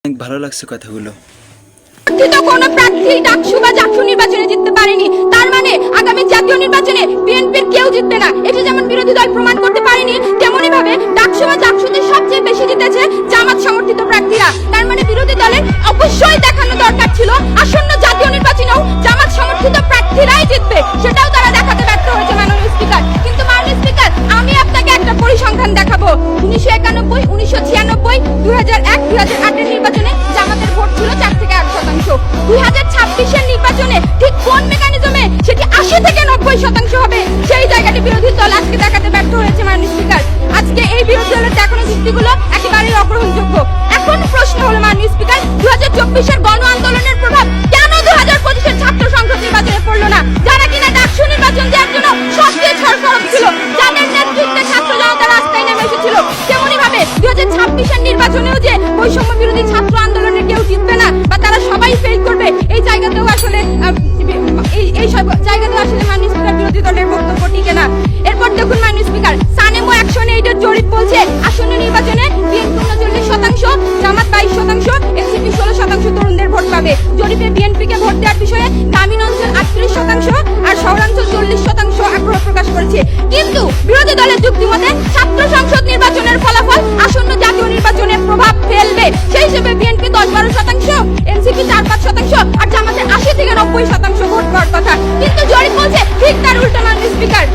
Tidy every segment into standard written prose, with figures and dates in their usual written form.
অনেক ভালো লাগছে কথাগুলো। কোনো প্রার্থী ডাকসু বা জাকসু নির্বাচনে জিততে পারেনি, তার মানে আগামী জাতীয় নির্বাচনে বিএনপির কেউ জিতবে না। এটা যেমন বিরোধী দল প্রমাণ করতে পারেনি, তেমনি ভাবে ডাকসু বা জাকসুতে সবচেয়ে বেশি জিতেছে জামাত সমর্থিত প্রার্থীরা। তার মানে বিরোধী দলের অবশ্যই দেখানো দরকার ছিল আসন্ন জাতীয় নির্বাচনেও জামাত সমর্থিত প্রার্থীরাই জিতবে, সেটাও তারা দেখাতে ব্যর্থ হয়েছে মাননীয় স্পিকার। কিন্তু মাননীয় স্পিকার, আমি আপনাকে একটা পরিসংখ্যান দেখাবো। 1991, 1996, 2001, 2008 এর নির্বাচনে জামাতের ভোট ছিল 4 থেকে 8%। 2026 এর নির্বাচনে ঠিক কোন মেকানিজমে সেটি 80 থেকে 90% হবে, সেই জায়গাটি বিরোধী দল আজকে দেখাতে ব্যর্থ হয়েছে মাননীয় স্পিকার। আজকে এই বিরোধী দলের দেখানো যুক্তিগুলো একেবারেই অগ্রহণযোগ্য। এখন প্রশ্ন হলো মাননীয় স্পিকার, 2024 এর গণ আন্দোলনের প্রভাব কেন 2025 এর ছাত্র সংসদ নির্বাচনে পড়লো না, যারা কিনা ডাকসু নির্বাচন দেওয়ার জন্য সবচেয়ে সরগরম ছিল, যাদের নেতৃত্বে ছাত্র জনতা রাস্তায় নেমে এসেছিল। তেমনি ভাবে 2026 এর নির্বাচনেও যে বৈষম্য বিরোধী ছাত্র আন্দোলনের কেউ জিতবে না বা তারা সবাই ফেল করবে, এই জায়গাতেও আসলে এই সব জায়গাতেও আসলে মাননীয় স্পিকার বিরোধী দলের বক্তব্য টিকে না। এরপর দেখুন মাননীয় স্পিকার, সানেমো অ্যাকশন এইডের জরিপ বলছে আসন্ন নির্বাচনে বিএনপি 39%, জামাত 22%, এনসিপি 16% তরুণদের ভোট পাবে। জরিপে বিএনপিকে ভোট দেওয়ার বিষয়ে গ্রামীণ অঞ্চল 38% আর শহরাঞ্চল 40% আগ্রহ প্রকাশ করেছে। কিন্তু বিরোধী দলের যুক্তি মতে ছাত্র সংসদ নির্বাচনের ফলাফল আসন্ন জাতীয় নির্বাচনে প্রভাব ফেলবে। সেই হিসেবে বিএনপি 10-12%, এনসিপি 4-5% আর জামাতের 80 থেকে 90% ভোট পাওয়ার কথা। কিন্তু জরিপ বলছে ঠিক তার উল্টো মাননীয় স্পিকার।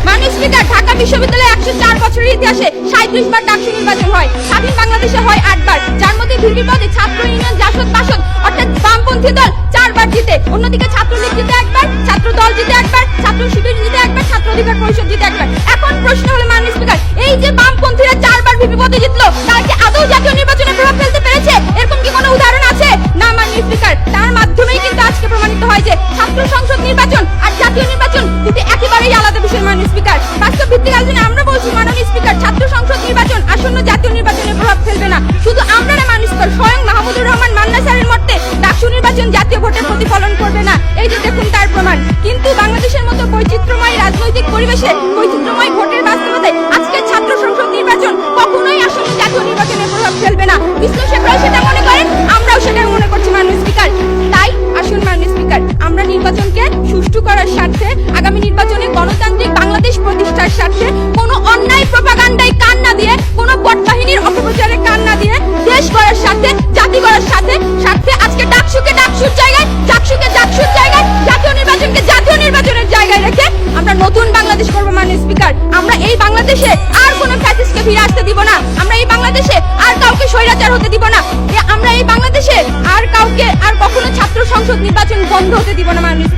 মাননীয় স্পিকার, ঢাকা বিশ্ববিদ্যালয়ে 104 বছরের ইতিহাসে 37 বার ডাকসু নির্বাচন হয়, স্বাধীন বাংলাদেশে হয় 8 বার, যার মধ্যে ভিপি পদে ছাত্র ইউনিয়ন, জাসদ, বাসদ অর্থাৎ বামপন্থী দল 4 বার জিতে। অন্যদিকে ছাত্রলীগ জিতে 1 বার, ছাত্র দল জিতে 1 বার, ছাত্র শিবির জিতে 1 বার, ছাত্র অধিকার পরিষদ জিতে 1 বার। এখন প্রশ্ন হলো মাননীয় স্পিকার, এই যে বামপন্থীরা 4 বার ভিপি পদে জিতলো, তারা কি আদৌ জাতীয় নির্বাচনে প্রভাব ফেলতে পেরেছে? এরকম কি কোনো উদাহরণ আছে? না মাননীয় স্পিকার, তার মাধ্যমেই কিন্তু আজকে প্রমাণিত হয় যে ছাত্র সংসদ নির্বাচন আর জাতীয় নির্বাচন দুটি একেবারেই আলাদা বিষয় মাননীয় স্পিকার। বাস্তব ভিত্তিক আলোচনায় আমরা বলছি মাননীয় স্পিকার, ছাত্র সংসদ নির্বাচন আসন্ন জাতীয় নির্বাচনে প্রভাব ফেলবে না। শুধু আমরা না মাননীয় স্পিকার, স্বয়ং মাহমুদুর রহমান মান্না স্যারের মতে ডাকসু নির্বাচন জাতীয় ভোটের প্রতিফলন করবে না। এই যে দেখুন তার প্রমাণ। কিন্তু বাংলাদেশের মতো বৈচিত্র্যময় রাজনৈতিক পরিবেশে, বৈচিত্র্যময় ভোটের বাস্তবতায় আজকে ছাত্র সংসদ নির্বাচন কখনোই আসন্ন জাতীয় নির্বাচনে প্রভাব ফেলবে না। বিশ্লেষকরাও সেটা মনে করেন, আমরাও সেটা মনে করছি মাননীয় স্পিকার। তাই আসুন মাননীয় স্পিকার, আমরা নির্বাচনকে সুষ্ঠু করার স্বার্থে, আগামী নির্বাচনে গণতান্ত্রিক বাংলাদেশ প্রতিষ্ঠার স্বার্থে কোনো অন্যায় প্রপাগান্ডায় কান না দিয়ে, কোনো বট বাহিনীর অপপ্রচারে কান না দিয়ে, দেশ গড়ার স্বার্থে, জাতি গড়ার স্বার্থে আজকে ডাকসুকে ডাকসুর জায়গায়, জাকসুকে জাকসুর জায়গায়, জাতীয় নির্বাচনকে জাতীয় নির্বাচনের জায়গায় রেখে আমরা নতুন বাংলাদেশ করব মাননীয় স্পিকার। আমরা এই বাংলাদেশে আর কোনো ফ্যাসিস্টকে ফিরে আসতে দিব না। আমরা এই বাংলাদেশে আর কাউকে স্বৈরাচার হতে দিব না। আমরা এই বাংলাদেশে আর কাউকে আর কখনো ছাত্র সংসদ নির্বাচন বন্ধ হতে দিব না মাননীয়